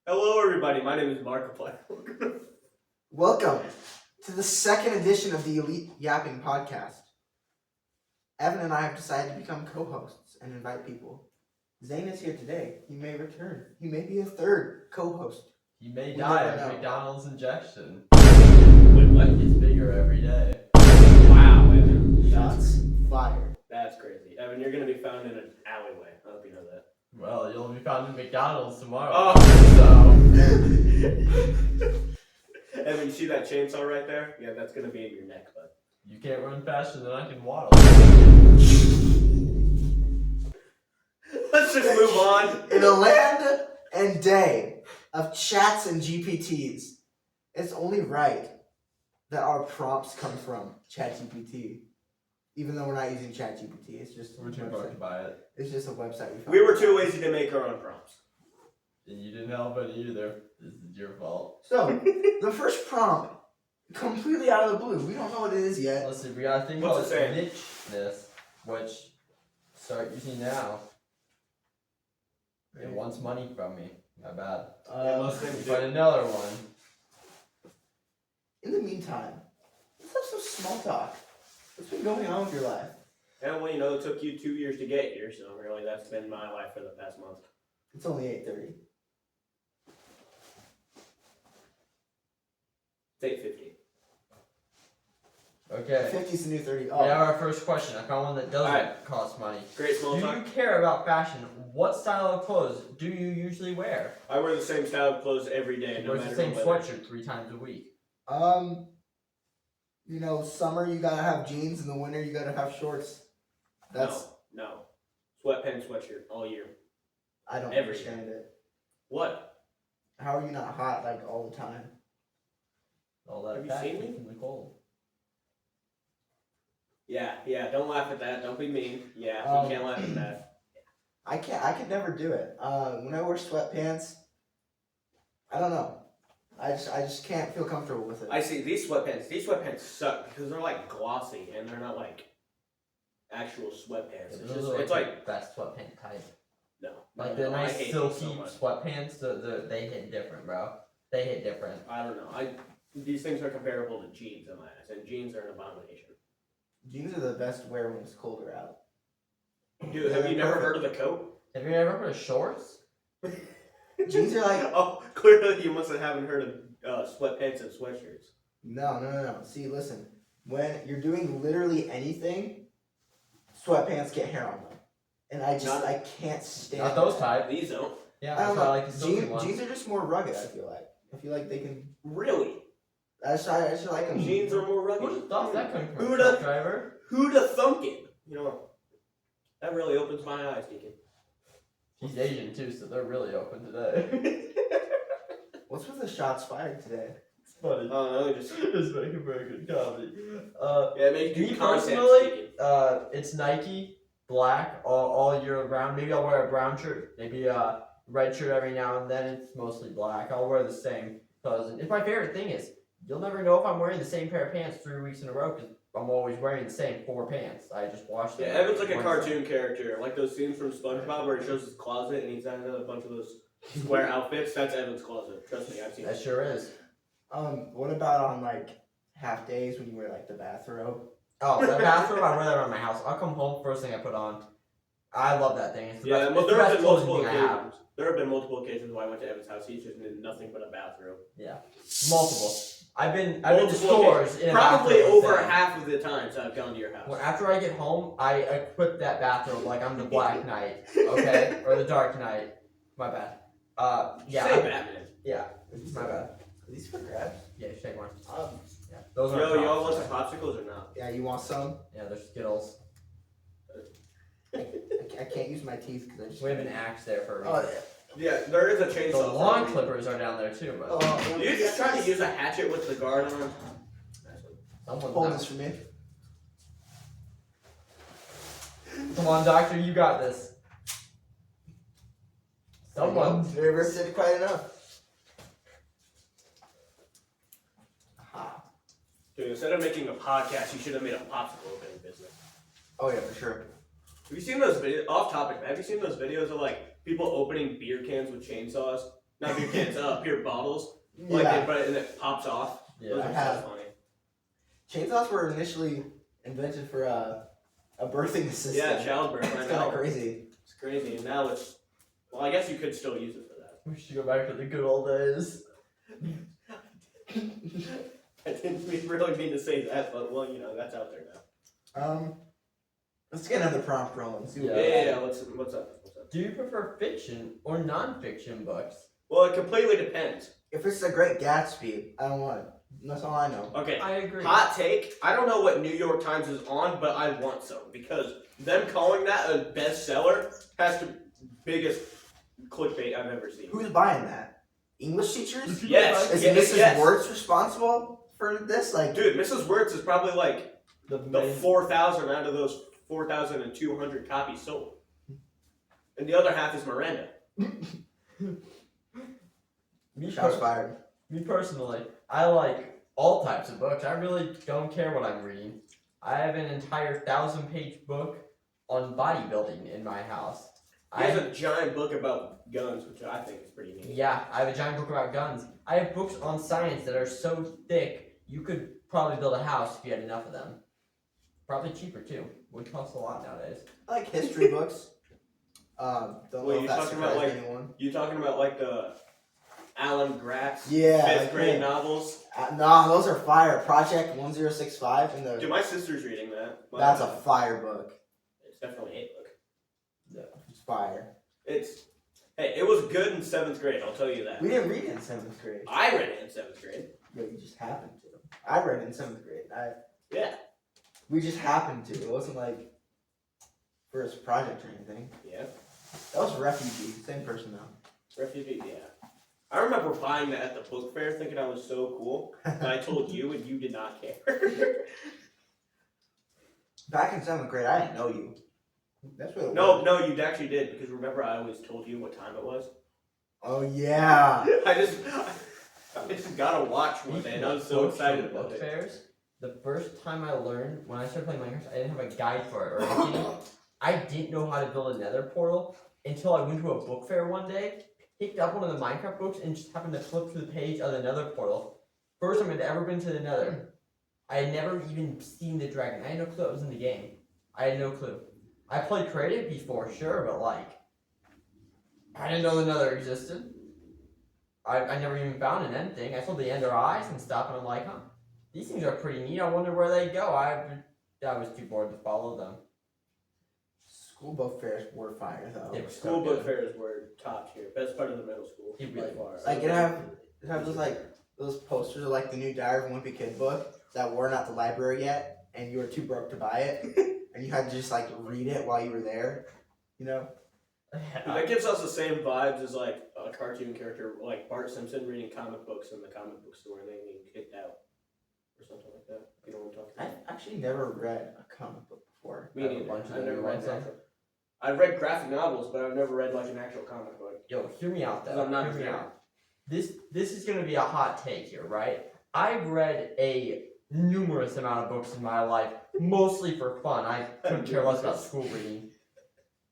Hello, everybody. My name is Markiplier. Welcome to the second edition of the Elite Yapping podcast. Evan and I have decided to become co-hosts and invite people. Zane is here today. He may return. He may be a third co-host. He may die of McDonald's injection. Wait, what? He gets bigger every day. Wow, Evan. Shots fired. That's crazy. Evan, you're going to be found in an alleyway. I hope you know that. Well, you'll be found in McDonald's tomorrow. Oh. So. Evan, you see that chainsaw right there? Yeah, that's going to be in your neck, bud. You can't run faster than I can waddle. Let's just move on. In a land and day of chats and GPTs, it's only right that our prompts come from ChatGPT. Even though we're not using ChatGPT, it's just We're too broke to buy it. It's just a website we found. We were too lazy to make our own prompts. And you didn't help it either. This is your fault. So, the first prompt, completely out of the blue. We don't know what it is yet. Let's see, we got a thing What's called it say? nicheness, which start using now. It wants money from me. Not bad. Yeah, most things do. Find another one. In the meantime, let's have some small talk. What's been going on with your life? And well, you know, it took you 2 years to get here, so really that's been my life for the past month. It's only 8:30. It's 8:50. Okay. 50's the new 30. We Oh, have our first question. I found one that doesn't Alright. cost money. Great small Do talk. you care about fashion? What style of clothes do you usually wear? I wear the same style of clothes every day, He no wears matter the same the weather. sweatshirt 3 times a week. you know, summer you gotta have jeans, in the winter you gotta have shorts. That's No. Sweatpants, sweatshirt, all year. I don't every understand it. What? How are you not hot like all the time? All that Have you fat seen keeps me? in the cold. Yeah, don't laugh at that. Don't be mean. Yeah, you can't laugh at that. I could never do it. When I wear sweatpants, I don't know. I just can't feel comfortable with it. I see these sweatpants suck because they're like glossy and they're not like actual sweatpants. Yeah, It's those just, are it's like like, the best sweatpant type. no. Like no, the I nice hate these silky so much. sweatpants, they hit different, bro. They hit different. I don't know. These things are comparable to jeans in my eyes, and jeans are an abomination. Jeans are the best to wear when it's colder out. Dude, have you never heard of the coat? Have you ever heard of shorts? Jeans are like Oh, clearly you must haven't heard of sweatpants and sweatshirts. No. See, listen. When you're doing literally anything, sweatpants get hair on them, and I can't stand. Not those that. type. These don't. Yeah, I that's don't why I know. like the silky ones. Jeans are just more rugged. I feel like they can. Really? I just like them. Jeans are more rugged. Who'd have thought that coming from Who'd a truck have- driver? Who'da thunk it? You know, that really opens my eyes, Deacon. He's Asian too, so they're really open today. What's with the shots fired today? It's funny. Oh, no, just It's making very good comedy. yeah, make Me good content, personally, Deacon. it's Nike, black, all year round. Maybe I'll wear a brown shirt, maybe a red shirt every now and then. It's mostly black. I'll wear the same because it's my favorite thing is you'll never know if I'm wearing the same pair of pants 3 weeks in a row because I'm always wearing the same 4 pants. I just wash them. Yeah, Evan's like a once. cartoon character, like those scenes from SpongeBob where he shows his closet and he's got a bunch of those square outfits. That's Evan's closet. Trust me, I've seen That it. sure is. What about on like half days when you wear like the bathrobe? Oh, the bathroom, I wear that around my house. I'll come home, first thing I put on. I love that thing. It's the Yeah, best, well, it's the there have best been clothing multiple thing I have. occasions. There have been multiple occasions where I went to Evan's house. He's just in nothing but a bathrobe. Yeah, multiple. I've been to Multiple stores occasions. in a Probably bathrobe over instead. half of the times I've gone to your house. Well, after I get home, I equip that bathrobe like I'm the Black Knight, okay, or the Dark Knight. My bad. Yeah. Say Batman. Yeah, my bad. Are these for grabs? Yeah, shake one. Um, Yeah, those are. Yo, tops. y'all want some popsicles or not? yeah, you want some? Yeah, they're Skittles. I can't use my teeth because I just. We have an axe there for a Oh reason. Yeah, there is a The chainsaw. lawn clippers are down there too, but Do you just try to use a hatchet with the guard on? someone's Hold not. this for me. Come on, doctor, you got this. Someone. Never said quite enough. Aha. Dude, instead of making a podcast, you should have made a popsicle opening business. Oh yeah, for sure. Have you seen those videos? Off topic, have you seen those videos of like people opening beer cans with chainsaws? Not beer cans, beer bottles. Like Yeah. they put it and it pops off. Yeah. Those I are have. so funny. Chainsaws were initially invented for a birthing assistant. Yeah, childbirth. I It's kind know. of crazy. It's crazy, and now it's. Well, I guess you could still use it for that. We should go back to the good old days. I didn't really mean to say that, but well, that's out there now. Let's get another prompt rolling. See what Yeah. What's up? Do you prefer fiction or non-fiction books? Well, it completely depends. If it's The Great Gatsby, I don't want it. That's all I know. Okay. I agree. Hot take. I don't know what New York Times is on, but I want some because them calling that a bestseller has the biggest clickbait I've ever seen. Who's buying that? English teachers? Yes. Is yes, Mrs. yes. Wertz responsible for this? Like, Dude, Mrs. Wertz is probably like The the main- 4,000 out of those 4,200 copies sold, and the other half is Miranda. me, shots per- fired. me personally, I like all types of books. I really don't care what I'm reading. I have an entire 1,000-page book on bodybuilding in my house. He has a giant book about guns, which I think is pretty neat. Yeah, I have a giant book about guns. I have books on science that are so thick you could probably build a house if you had enough of them. Probably cheaper too. Would cost a lot nowadays. I like history books. Don't know Wait, if you that talking about, surprised like- anyone. You talking about like the Alan Gratz Yeah. fifth grade yeah. novels? Nah, those are fire. Project 1065 and the. Dude, my sister's reading that. That's a fire book. It's definitely a book. It's fire. Hey, it was good in 7th grade. I'll tell you that. We didn't read it in 7th grade. I read it in 7th grade. Yeah, you just happened to. I read it in 7th grade. Yeah. We just happened to. It wasn't like for a project or anything. Yeah. That was Refugee. Same person though. Refugee. Yeah. I remember buying that at the book fair, thinking I was so cool. And I told you, and you did not care. Back in 7th grade, I didn't know you. That's what it No, was. no, you actually did, because remember I always told you what time it was? Oh, yeah. I just got to watch one day, and I was so Books excited from about book it. fairs. The first time I learned, when I started playing Minecraft, I didn't have a guide for it or anything. I didn't know how to build a nether portal until I went to a book fair one day, picked up one of the Minecraft books, and just happened to flip through the page of the nether portal. First time I'd ever been to the nether. I had never even seen the dragon. I had no clue it was in the game. I had no clue. I played creative before, sure, but like, I didn't know the nether existed. I never even found an end thing. I saw the ender eyes and stuff, and I'm like, huh, these things are pretty neat. I wonder where they go. I was too bored to follow them. School book fairs were fire though. They were so School book good. fairs were top tier. Best part of the middle school. It by really far. was. Like it have those posters of like the new Diary of a Wimpy Kid book that weren't at the library yet, and you were too broke to buy it, and you had to just like read it while you were there. You know. Dude, that gives us the same vibes as like a cartoon character like Bart Simpson reading comic books in the comic book store and then getting kicked out or something like that. You know what I'm talking about? I've actually never read a comic book before. Me I have a neither. bunch of I've them never in read my actual. I've read graphic novels, but I've never read like an actual comic book. Yo, hear me out though. I'm not Hear me sure. out. This is gonna be a hot take here, right? I've read a numerous amount of books in my life, mostly for fun. I couldn't care less about school reading.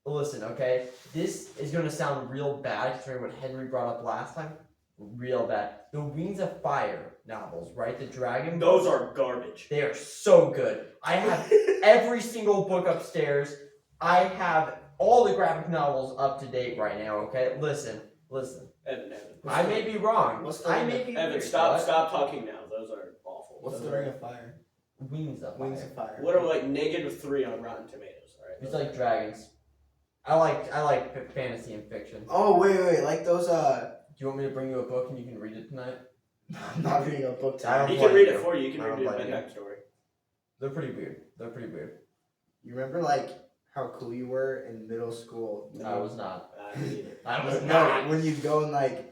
Listen, okay, this is gonna sound real bad considering what Henry brought up last time. Real bad. The Wings of Fire novels, right? The Dragon Those books, are garbage. they are so good. I have every single book upstairs. I have all the graphic novels up to date right now, okay? Listen. Evan. What's I the- may be wrong. what's the- I may be Evan, weird, stop but talking now. Those are awful. What's Those the are- Ring of Fire? Wings of Wings Fire. of Fire. What are like -3 on Rotten Tomatoes? All right. It's like dragons. I like fantasy and fiction. Oh wait, like those Do you want me to bring you a book and you can read it tonight? I'm not reading a book I don't tonight. He can blame read you. it for you. You can I read don't me a blame you. bedtime story. They're pretty weird. You remember like how cool you were in middle school? I was not. Me neither. I was No, not. when you go in like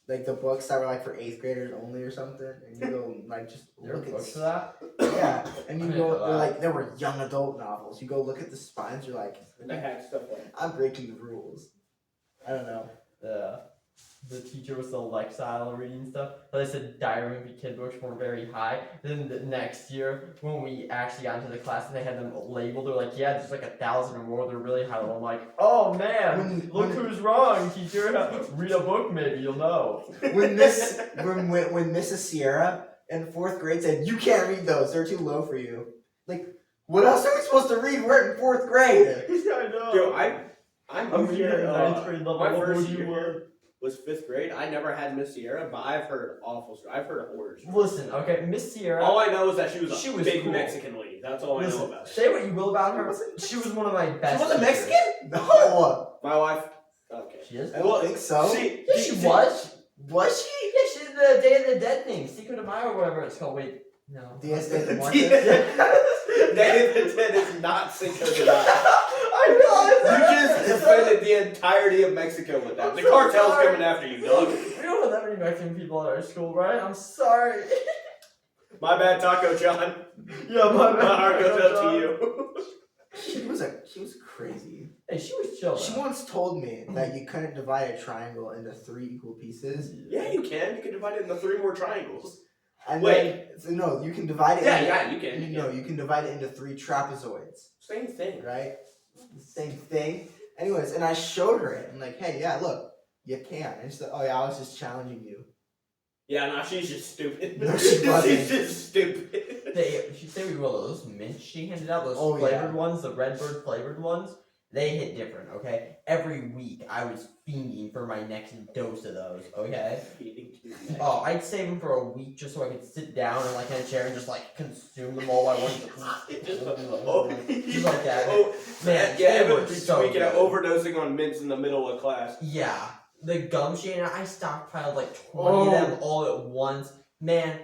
the books that were like for 8th graders only or something, and you go like just There are look at books for that? yeah, and you I didn't go know they're that. like there were young adult novels. You go look at the spines, you're like, And I hack stuff like I'm breaking the rules. I don't know. Yeah. the teacher was the Lexile reading stuff. But they said diary movie kid books were very high. Then the next year, when we actually got into the class and they had them labeled, they're like, yeah, there's like 1,000 or more. They're really high. I'm like, oh man, look who's wrong, teacher. Read a book, maybe you'll know. When Mrs. Sierra in 4th grade said, you can't read those, they're too low for you. Like, what else are we supposed to read? We're in 4th grade. Yeah, I know. Dude, I'm here in 9th grade level. My What first would you year was 5th grade. I never had Miss Sierra, but I've heard awful stories. I've heard horror stories. Listen, okay, Miss Sierra. All I know is that she was a big cool. Mexican lady. That's all I know Listen, about her. say what you will about her. She was one of my best. She wasn't teachers. Mexican? No. My wife. Okay. She is. I don't think so. Yeah, she was. Was she? Yeah, she did the Day of the Dead thing, Secret of Maya or whatever it's called. Wait, no. Diaz de Day Muertos. of the Dead is not Cinco de Mayo. I know. You just offended the entirety of Mexico with that. I'm The so cartel's sorry. coming after you, dog. We don't have that many Mexican people at our school, right? I'm sorry. My bad, Taco John. Yeah, my My heart goes out to you. She was crazy. Hey, she was chill. She once told me that you couldn't divide a triangle into 3 equal pieces. Yeah, you can. You can divide it into 3 more triangles. And Wait. then, no, you can divide it. Yeah, you can. No, you can divide it into 3 trapezoids. Same thing. Right? Same thing. Anyways, and I showed her it. I'm like, hey, yeah, look, you can. And she's like, oh yeah, I was just challenging you. Yeah, no, she's just stupid. No, she wasn't. She's just stupid. Hey, she say we will. Those mints she handed out, those Oh, flavored yeah. ones, the Redbird flavored ones, they hit different, okay? Every week I was fiending for my next dose of those, okay? Oh, I'd save them for a week just so I could sit down in like in a chair and just like consume them all at once. Just like that. Oh, Man, yeah, they Evan were would be so tweaking out, good. overdosing on mints in the middle of class. Yeah, the gum she ate, I stockpiled like 20 of them all at once. Man,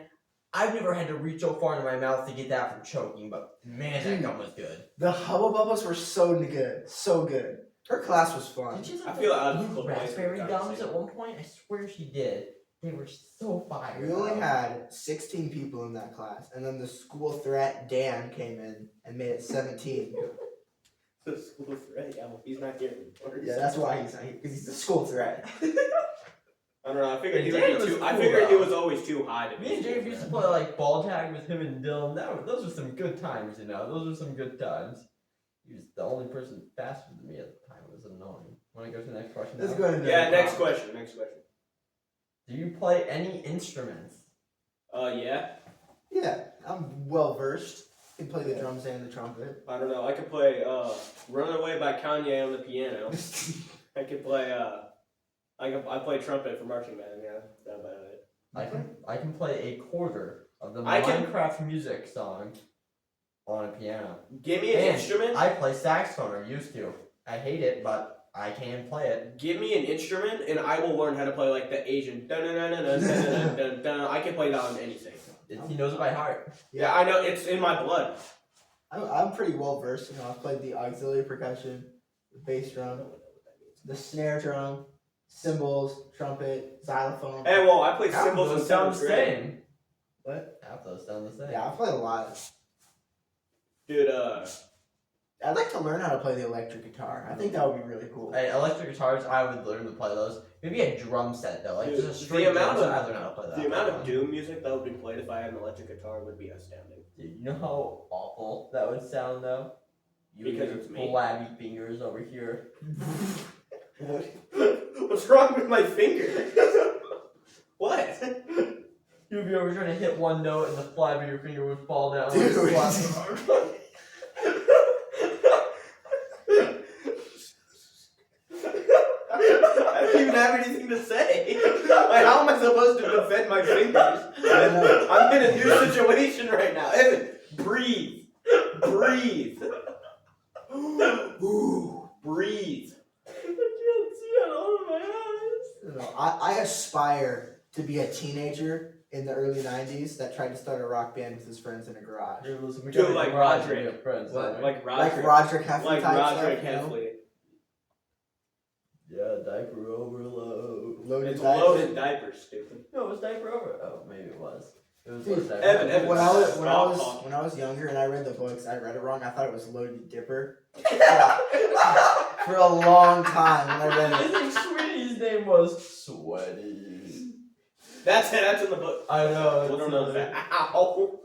I've never had to reach so far into my mouth to get that from choking, but man, that gum was good. The Hubba Bubbles were so good. So good. Her class was fun. Did she have I like feel the out of blue place raspberry with gums conversation. at one point? I swear she did. They were so fire. We only had 16 people in that class, and then the school threat Dan came in and made it 17. The school threat. Yeah, well, he's not here anymore. Yeah, that's why he's not here, because he's the school threat. I don't know. I figured he Dan would be was too. I cool, figured he though. was always too high to be. Me and James used to play like ball tag with him and Dylan. Those were some good times, you know. Those were some good times. He was the only person faster than me at the time. It was annoying. Want to go to the next question? Let's now? go into Yeah. the Next comments. question. Next question. Do you play any instruments? Yeah. Yeah, I'm well versed. I can play the drums and the trumpet. I don't know. I could play "Runaway" by Kanye on the piano. I could play I play trumpet for marching band. Yeah, that's about it. I can play a quarter of the I can- Minecraft music song on a piano. Give me an And instrument. I play saxophone, or used to. I hate it, but I can play it. Give me an instrument, and I will learn how to play like the Asian. Dun, dun, dun, dun, dun, dun, dun, dun. I can play that on anything. He knows it by heart. Yeah, I know. It's in my blood. I'm pretty well versed. You know, I've played the auxiliary percussion, the bass drum, the snare drum, cymbals, trumpet, xylophone. Hey, well, I play Half of cymbals in those sound the 7th grade. same. What? Half those sound the same. Yeah, I've played a lot. Dude, I'd like to learn how to play the electric guitar. I think that would be really cool. Hey, electric guitars, I would learn to play those. Maybe a drum set though, like Dude, just a the straight amount drum of- set, I'd learn how to play that. the amount of Doom music that would be played if I had an electric guitar would be astounding. Dude, you know how awful that would sound though? You Because and it's your me. flabby fingers over here. What's wrong with my finger? What? You'd be over trying to hit one note and the flab of your finger would fall down. Dude. Like slap. I don't even have anything to say. Like, how am I supposed to defend my fingers? I'm in a new situation right now. Evan, breathe. Breathe. Ooh, breathe. I can't see it out of my eyes. No, I aspire to be a teenager in the early 90s that tried to start a rock band with his friends in a garage. Dude, listen, we Dude, gotta like garage Roderick. and be friends, What? don't we? Like Like Roderick. Roderick Heffley Like type Roderick stuff, you know? Heffley. Yeah, diaper overload. Loaded It's diapers. loaded diapers, stupid. No, it was diaper over. Oh, maybe it was. It was Dude, diaper Evan, over. When I was Stop. when I was younger and I read the books, I read it wrong. I thought it was Loaded Dipper for a long time when I read I it. think Sweetie's his name was Sweaty. That's it. That's in the book. I know. I don't know that. Ow!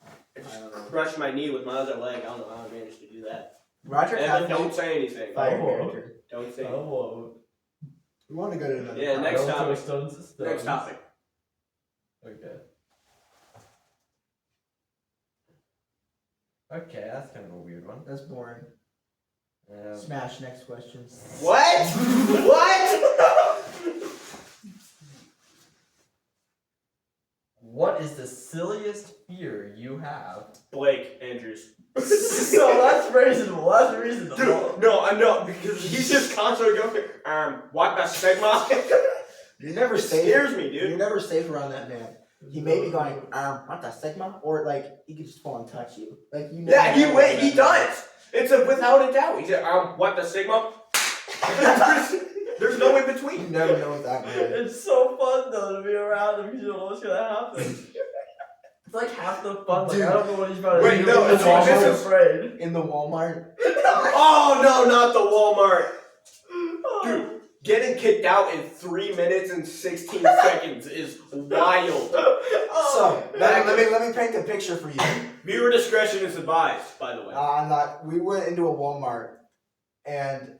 I I just don't know. crushed my knee with my other leg. I don't know how I managed to do that. Roger Evan, Catholic, don't say anything. fire Oh. character. Don't say. Oh, We want to go to another. Yeah, topic. next Don't throw topic. stones at stones. Next topic. Okay. Okay, that's kind of a weird one. That's boring. Um, Smash. Next question. What? What? What is the silliest fear you have? Blake Andrews. So that's reasonable. That's reasonable. Dude, no, I know because he's just constantly going. What the sigma? You're never It safe. scares me, You're dude. never safe around that man. He may be going, what the sigma? Or like he could just fall and touch you. Like you. Yeah, never know he that man. does. It's a without a doubt. He said, what the sigma? There's no in You between. never know with that man. It's so fun though to be around him because you don't know what's gonna happen. It's like half the fun. Like Dude. I don't know what he's about to Wait, do. no, I'm it's- so this is- afraid. In the Walmart. Oh no, not the Walmart. Oh. Dude, getting kicked out in 3 minutes and 16 seconds is wild. So let me paint the picture for you. Viewer discretion is advised, by the way. We went into a Walmart and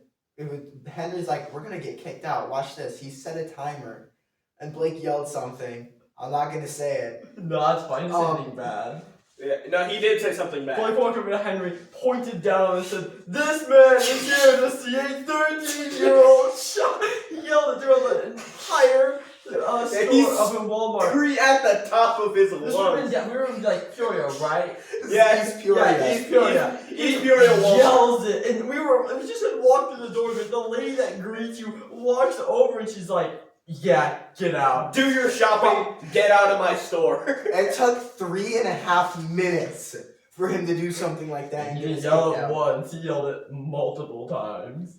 Henry's like, we're gonna get kicked out. Watch this. He set a timer, and Blake yelled something. I'm not gonna say it. No, it's fine. It's anything bad. Yeah, no, he did say something bad. Blake walked over to Henry, pointed down, and said, "This man is here to see a 13-year-old shot." He yelled it throughout the entire store he's up in Walmart. At the top of his This would have lungs. been, we were in like Peoria, right? Yeah, East Peoria. Yeah, East Peoria. East Peoria Walmart. Yells it, and it was just had walked through the door, but the lady that greets you walks over and she's like, "Yeah, get out." Do your shopping. Get out of my store. It took 3.5 minutes for him to do something like that. And He get didn't us yell kicked it out. once, he yelled it multiple times.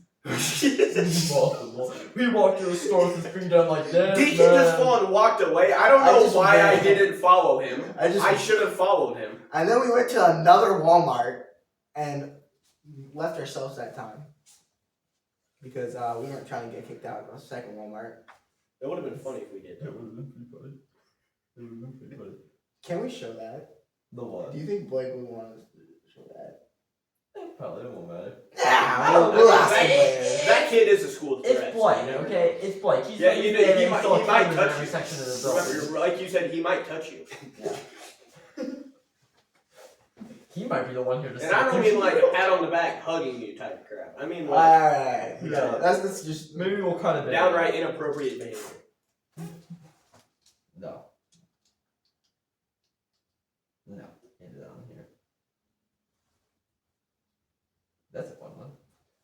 Multiple. We walked through the store with his feet down like this. Did he just fall and walked away? I don't I know just why I ran. didn't follow him. I I should have followed him. And then we went to another Walmart and left ourselves that time because we weren't trying to get kicked out of the second Walmart. It would have been funny if we did. It would have been pretty funny. It would have been pretty funny. Can we show that? The what? Do you think Blake would want us to show that? Probably it won't matter. Yeah, we'll ask him that, later. that kid is a school threat. It's Blake, okay? It's Blake. He's Yeah, gonna you be know, there he and might- still he might killing in touch every you. section of the building. Remember, like you said, he might touch you. He might be the one here to And I don't mean like a pat on the back, hugging you type of crap. I mean like Alright. Yeah. That's just. Maybe we'll cut it there. downright inappropriate behavior. No. No. End it on here. That's a fun one.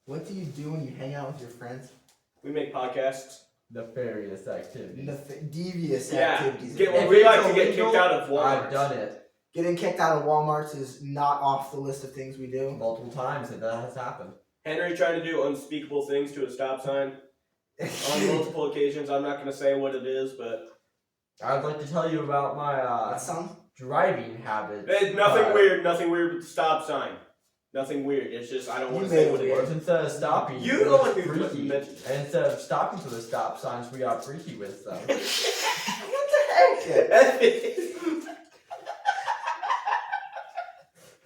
What do you do when you hang out with your friends? We make podcasts. Nefarious activities. Devious Yeah. activities. If We it's like to get illegal, kicked out of Walmart. I've done it Getting kicked out of Walmarts is not off the list of things we do. multiple times, and that has happened. Henry trying to do unspeakable things to a stop sign on multiple occasions. I'm not going to say what it is, but I'd like to tell you about my That sounds. driving habits. nothing weird. Nothing weird with the stop sign. Nothing weird. It's just I don't want You to say made what it it Or is. instead of stopping, You we the got one who freaky. mentioned And instead of stopping for the stop signs, we got freaky with them. What the heck?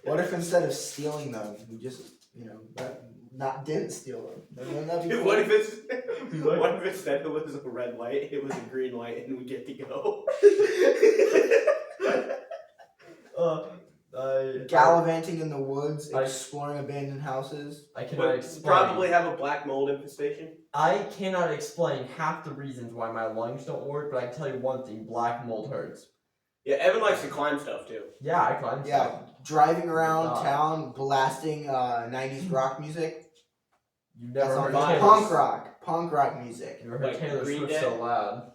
What if instead of stealing them, we just, didn't steal them? Then wouldn't that be Dude, cool? what if instead it was a red light, it was a green light, and we get to go? Gallivanting in the woods, I- exploring abandoned houses. I cannot Would explain. probably have a black mold infestation. I cannot explain half the reasons why my lungs don't work, but I can tell you one thing: black mold hurts. Yeah, Evan likes to climb stuff too. Yeah, I climbed. Yeah, driving around God. town, blasting 90s rock music. You've That's never all heard Vibes. Taylor. punk rock music. You ever heard Like Taylor Green Swift Day? so loud?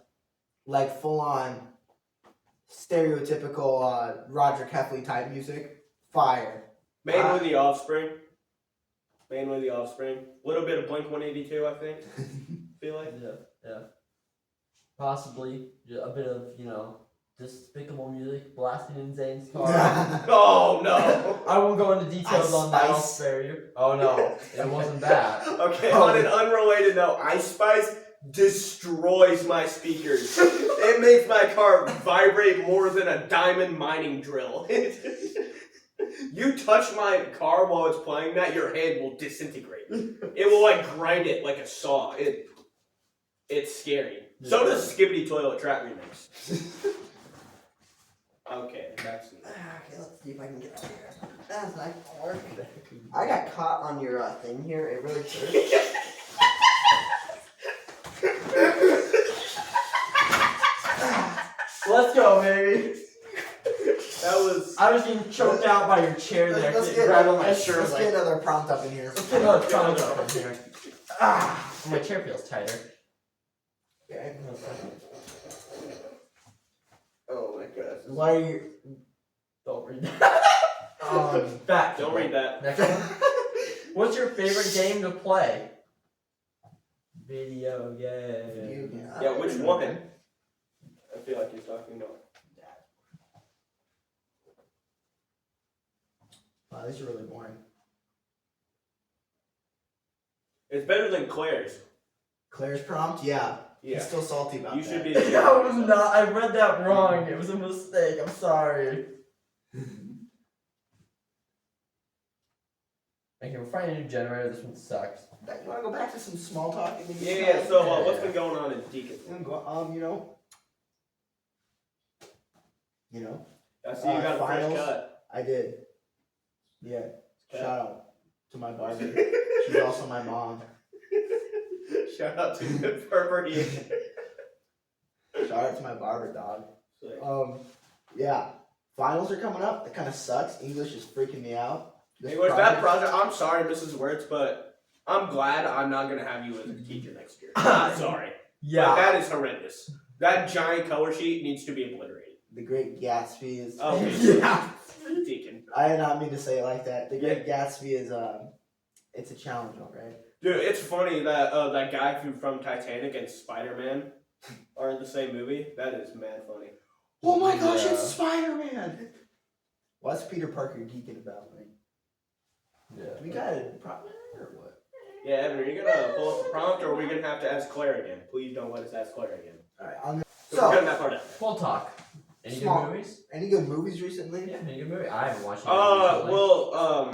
Like full on stereotypical Roger Kefley type music. Fire. Mainly the Offspring. Mainly the Offspring. A little bit of Blink 182, I think. Feel like. Yeah. Possibly a bit of despicable music blasting in Zane's car. Oh no. I won't go into details on that. I'll Spice. spare you. Oh no, it wasn't that. Okay, on an unrelated note, Ice Spice, destroys my speakers. It makes my car vibrate more than a diamond mining drill. You touch my car while it's playing that, your hand will disintegrate. It will like grind it like a saw. It's scary. So does Skibbity Toilet Trap Remix. Okay, that's Okay, let's see if I can get out of here. That's not gonna work. I got caught on your thing here. It really hurt. Let's go, baby. That was. I was getting choked out by your chair there. Let's It get, grabbed on my let's, shirt. let's Like, get another prompt up in here. let's get another prompt up in here. My chair feels tighter. Okay. Oh my gosh. Why are you? Don't read that. Back. Don't read that. Next one. What's your favorite game to play? Video game. Yeah, which one? I feel like you're talking about. Wow, this is really boring. It's better than Claire's. Claire's prompt? Yeah. Yeah. He's still salty about You that. should be. That was not. I read that wrong. It was a mistake. I'm sorry. Okay, we're finding a new generator. This one sucks. You want to go back to some small talk? Yeah. So what's been going on in Deacon? You know, I see you got a fresh finals. cut. I did. Yeah. Okay. Shout out to my barber. She's also my mom. Shout out to the Burberry. Shout out to my barber, dog. Sick. Yeah. Finals are coming up. It kind of sucks. English is freaking me out. This Hey, what's that project? I'm sorry, Mrs. Wirtz, but I'm glad I'm not gonna have you as a teacher next year. I'm sorry. Yeah. But that is horrendous. That giant color sheet needs to be obliterated. The Great Gatsby is. Oh, Yeah. Deacon. I did not mean to say it like that. The Great Gatsby is it's a challenge, alright. Dude, it's funny that that guy from Titanic and Spider-Man are in the same movie. That is mad funny. Oh my gosh, Yeah. it's Spider-Man! What's Peter Parker geeking about? Like, Yeah. we got a problem or what? Yeah, Evan, are you gonna pull up the prompt, or are we gonna have to ask Claire again? Please don't let us ask Claire again. Alright, So we're cutting that part out. Full talk. Any Small. good movies? any good movies recently? Yeah, any good movie? I haven't watched any. Well,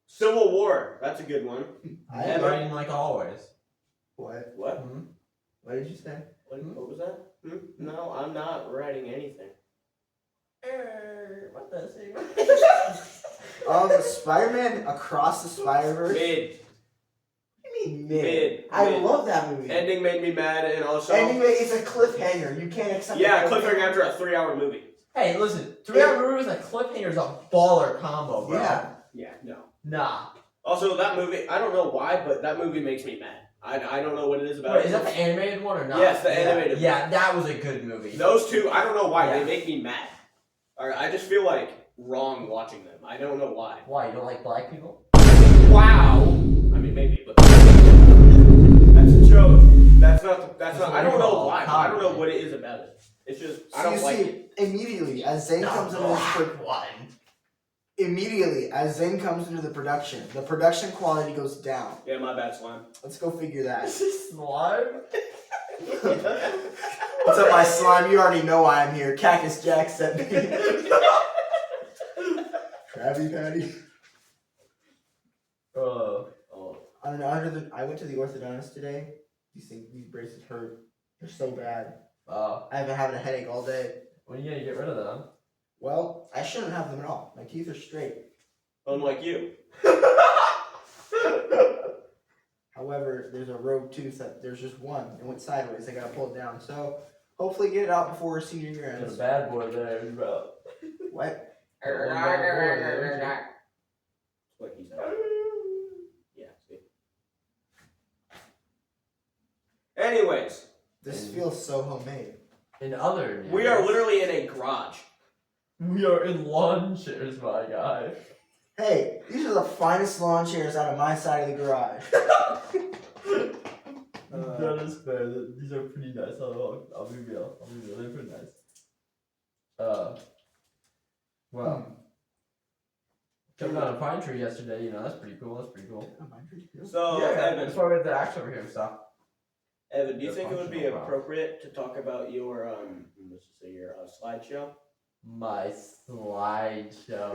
Civil War. That's a good one. I Yeah, haven't- writing like always. What? What? What did you say? What was that? No, I'm not writing anything. What the heck? Spider-Man Across the Spider-Verse? Mid. What do you mean mid? Mid. I Mid. love that movie. Ending made me mad, and also Anyway, it's a cliffhanger. You can't accept yeah, a cliffhanger after a 3-hour movie. Hey, listen. 3-hour movies and cliffhangers a baller combo, bro. Yeah. Yeah, no. Nah. Also, that movie, I don't know why, but that movie makes me mad. I don't know what it is about. Wait, is that the animated one or not? Yes, the animated one. Yeah, that was a good movie. Those two, I don't know why, Yeah. they make me mad. Or I just feel like wrong watching them. I don't know why. Why, you don't like black people? Wow! I mean, maybe, but that's a joke. That's not, I don't know why. I don't know what it is about it. It's just, I So don't you like see, it. immediately as Zane comes into the production, the production quality goes down. Yeah, my bad, Slime. Let's go figure that. Is this slime? What's up, my slime? You already know why I'm here. Cactus Jack sent me. Krabby Patty. Oh. I went to the orthodontist today. These braces hurt. They're so bad. I've been having a headache all day. When are you gonna get rid of them? Well, I shouldn't have them at all. My teeth are straight. Unlike you. However, there's a rogue tooth that there's just one. It went sideways. I gotta pull it down. So hopefully get it out before senior year There's ends. a bad boy there, bro. What? What he said. Yeah, see. Anyways, This feels so homemade. In other news, we are literally in a garage. We are in lawn chairs, my guy. Hey, these are the finest lawn chairs out of my side of the garage. That is fair. These are pretty nice. I'll be real. They're pretty nice. Well, jumped on a pine tree yesterday. You know, that's pretty cool. So, yeah, Evan, that's why we had the axe over here and stuff. Evan, do you They're think it would be functional problems. appropriate to talk about your let's just say your slideshow? My slideshow.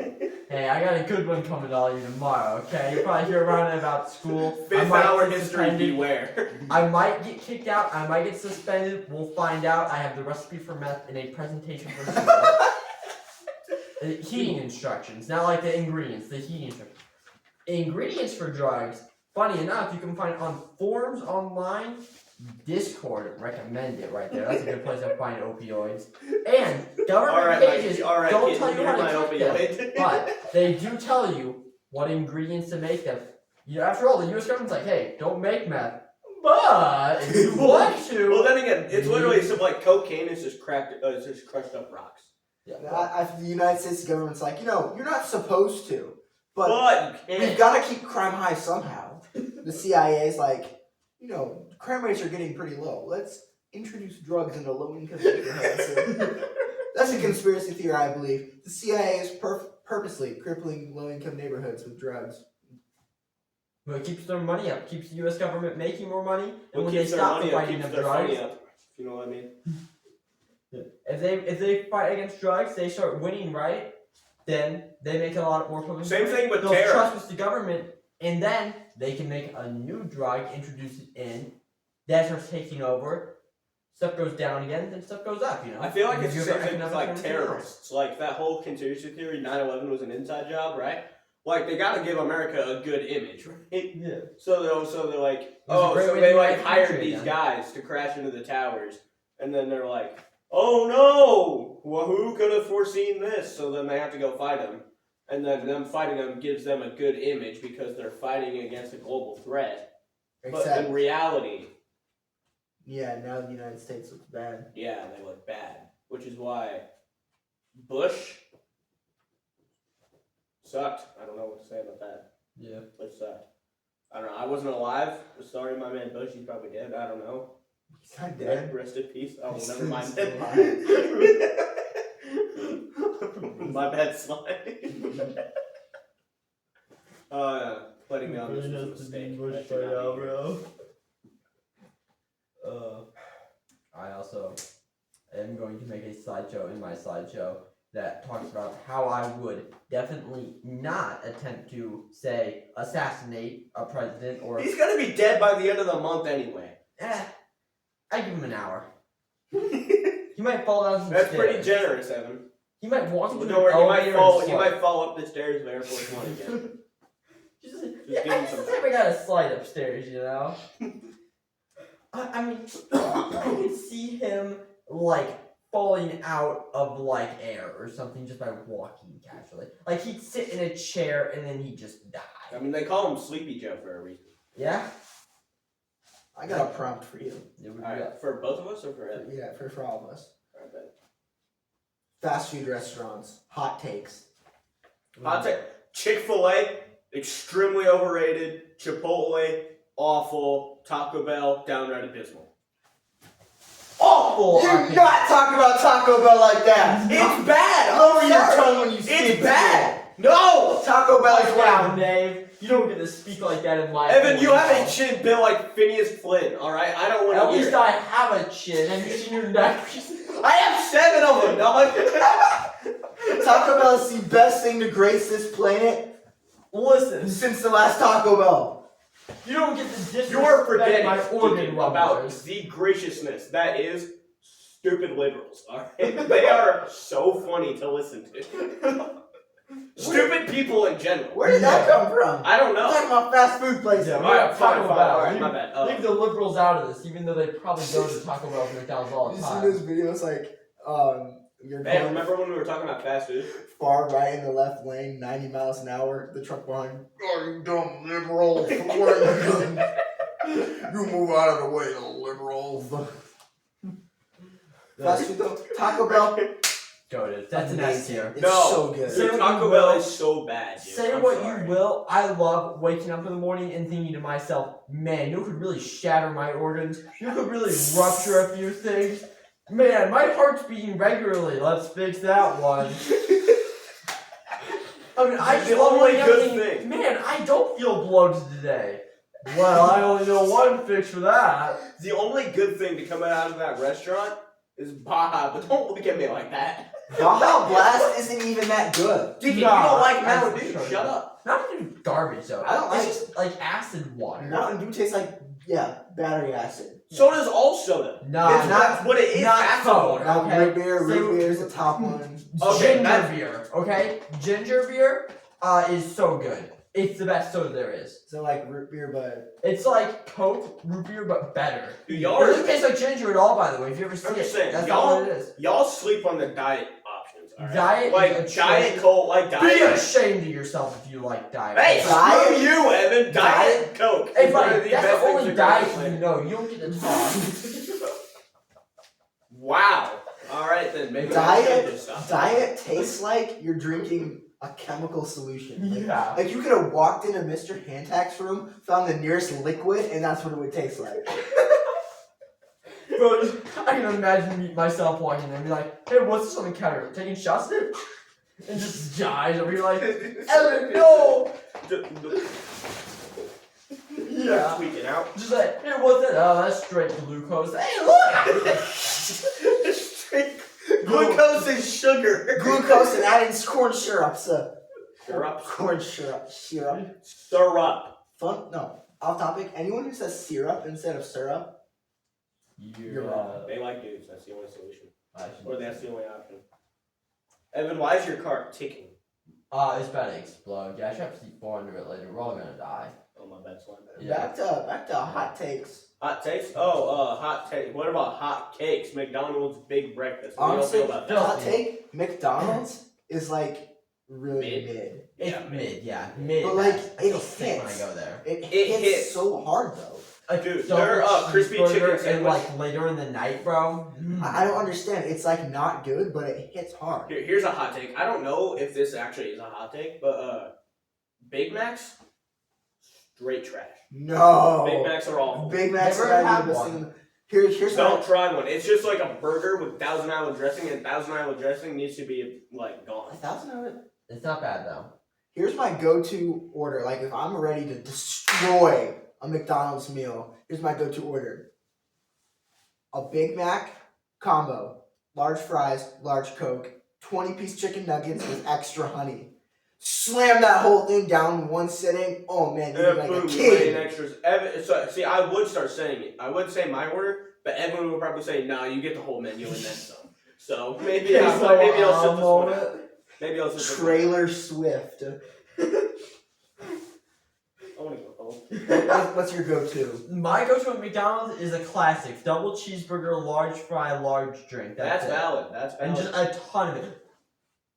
Hey, I got a good one coming to all you tomorrow, okay? You'll probably hear around it about school. Fifth hour history, beware. I might get kicked out, I might get suspended, we'll find out. I have the recipe for meth in a presentation for heating instructions, not like the ingredients, the heating instructions. Ingredients for drugs, funny enough, you can find on forums online. Discord, recommend it right there. That's a good place to find opioids. And government pages don't tell you how to cook them, but they do tell you what ingredients to make them. You know, after all, the U.S. government's like, hey, don't make meth, but if you want to. Well, then again, it's literally some like cocaine is just it's just crushed up rocks. Yeah. The United States government's like, you're not supposed to, but you we've can't. got to keep crime high somehow. The CIA's like, crime rates are getting pretty low. Let's introduce drugs into low-income neighborhoods. That's a conspiracy theory, I believe. The CIA is purposely crippling low-income neighborhoods with drugs. But it keeps their money up, keeps the U.S. government making more money, and What when they keeps their stop money the up fighting keeps of their drugs, money up. If you know what I mean. if they fight against drugs, they start winning, right? Then they make a lot more publicity. Same thing with They'll terror. trust with the government, and then they can make a new drug, introduce it in, that starts taking over, stuff goes down again, then stuff goes up, I feel like it's the You same have thing with economic like terrorism. terrorists. Like that whole conspiracy theory, 9/11 was an inside job, right? Like they gotta give America a good image, right? Yeah. So they're like, a oh, great so way they to like unite the hired country these again. guys to crash into the towers, and then they're like, oh no, well who could have foreseen this? So then they have to go fight them, and then them fighting them gives them a good image because they're fighting against a global threat. But Except, in reality, now the United States looks bad. yeah, they look bad, which is why Bush sucked. I don't know what to say about that. Yeah. Bush sucked. I don't know. I wasn't alive. Sorry, my man Bush. He's probably dead. I don't know. He's not dead. Rest in peace. Oh, He's never mind. still My bad, slide. Oh, yeah. Letting me on this was a mistake. That should not be. bro. I also am going to make a slideshow in my slideshow that talks about how I would definitely not attempt to, say, assassinate a president or. He's gonna be dead by the end of the month anyway. I give him an hour. He might fall down some That's stairs. pretty generous, Evan. He might walk into Well, an don't worry, elevator and you might fall up the stairs of Air Force One again. Yeah, give I him just some think I gotta slide upstairs, I mean, I could see him, like, falling out of, like, air or something just by walking casually. Like, he'd sit in a chair and then he'd just die. I mean, they call him Sleepy Joe for a reason. Yeah? I got a prompt for you. It would be Alright, for both of us or for Evan? Yeah, for all of us. Alright, bet. Fast food restaurants. Hot takes. Hot take. Chick-fil-A, extremely overrated. Chipotle, awful. Taco Bell, downright abysmal. awful. Do not talk about Taco Bell like that. It's bad. Lower I'm your sorry. tongue when you speak. It's bad. No. Taco Bell is down, one. Dave. You don't get to speak like that in my Evan, you have a house. chin built like Phineas Flynn. All right, I don't want At to hear least it. I have a chin. Have you seen your neck? I have 7 of them, dog. Taco Bell is the best thing to grace this planet Listen, since the last Taco Bell. you don't get to disrespect You're forgetting my organ Deacon, about rumblers. the graciousness that is stupid liberals. All right, they are so funny to listen to. Stupid people in general. Where did that come from? I don't We're know. talking about fast food places. Yeah, All right, fine, Taco fine. Bell. All right, my bad. Leave the liberals out of this, even though they probably go to Taco Bell and McDonald's all the You see time. those videos like you're Hey, going remember when we were talking about fast food? far right in the left lane, 90 miles an hour, the truck behind, oh, you dumb liberals, where are you going? You move out of the way, you liberals. Fast food though, Taco Bell, Go to That's an S tier. It's No. so good. Say what Taco you Bell will. is so bad, dude. Say I'm what sorry. you will, I love waking up in the morning and thinking to myself, man, you could really shatter my organs. You could really rupture a few things. Man, my heart's beating regularly. Let's fix that one. I mean, I It's just the love only waking up good thinking, thing. man, I don't feel bloated today. Well, I only know one fix for that. The only good thing to come out of that restaurant is Baja, but don't look at me like that. Baja Blast isn't even that good. Dude, you Nah, don't like that's Mountain for Dew. sure. Shut up. Mountain Dew's garbage though. I don't like it's just like acid water. Mountain Dew tastes like battery acid. So does all soda. Nah, It's not what it is. not acid Coke. water. Now, Okay. root beer is the top one. Okay, Ginger that's- beer. Okay, ginger beer is so good. It's the best soda there is. So like root beer, but It's like Coke root beer, but better. Dude, It y'all doesn't are, taste like ginger at all, by the way. If you ever see I'm it, just saying, that's y'all- not what it is. y'all sleep on the diet options. All right? Diet like is Giant atrocious. Coke, like Be Diet. ashamed of yourself if you like diet. Hey, Coke. Diet- screw you, Evan. Diet Coke. Hey, is one of buddy, the that's best the things only to diet come you with. know. You don't get to talk. Wow. All right then. Maybe Diet- I should just stop. diet tastes like you're drinking a chemical solution. Like, Yeah. like you could have walked into Mr. Hantak's room, found the nearest liquid, and that's what it would taste like. Bro, I can imagine myself walking in and be like, hey, what's this on the counter? Taking shots at it? And just dies. And be like, Evan, no! Yeah. Tweaking out. Just like, hey, what's that? Oh, that's straight glucose. Hey, look! Straight glucose is sugar. Glucose and adding corn syrup. Syrup. Corn syrup. Syrup. Syrup. Fun? No. Off topic. Anyone who says syrup instead of syrup, You're wrong. They like dudes. That's the only solution. Actually, Or that's the only option. Evan, why is your car ticking? it's about to explode. Yeah, I should have to see 400 it later. We're all gonna die. Oh, my bed's one. Yeah. back to hot takes. Hot takes? Oh, hot take. What about hot cakes? McDonald's big breakfast. What do you Honestly, feel about that? hot take. McDonald's is like really Mid? mid. It's Yeah, mid, yeah. Mid. But, like, I feel it sick when I hits. go there. It hits. hits so hard though. Dude, Double their crispy cheeseburger chicken and sandwich. like later in the night, bro. I don't understand. It's like not good, but it hits hard. Here's a hot take. I don't know if this actually is a hot take, but Big Macs, straight trash. No. Big Macs are awful. Big Macs Never are had the best one. thing. Here's Don't what try one. It's just like a burger with Thousand Island dressing, and Thousand Island dressing needs to be like gone. 1,000 of it. It's not bad though. Here's my go-to order. Like if I'm ready to destroy a McDonald's meal, here's my go-to order: a Big Mac combo, large fries, large Coke, 20-piece chicken nuggets with extra honey. Slam that whole thing down in one sitting. Oh man, you're like Boom, a you put in kid. extras. Evan, so, see, I would start saying it. I would say my order, but Evan would probably say, "Nah, you get the whole menu and then some." So maybe, maybe I'll sit this one out. Maybe I'll sit this one out. Trailer Swift. I want to go home. What's your go-to? My go-to at McDonald's is a classic: double cheeseburger, large fry, large drink. That's it. valid. That's And valid. just a ton of it.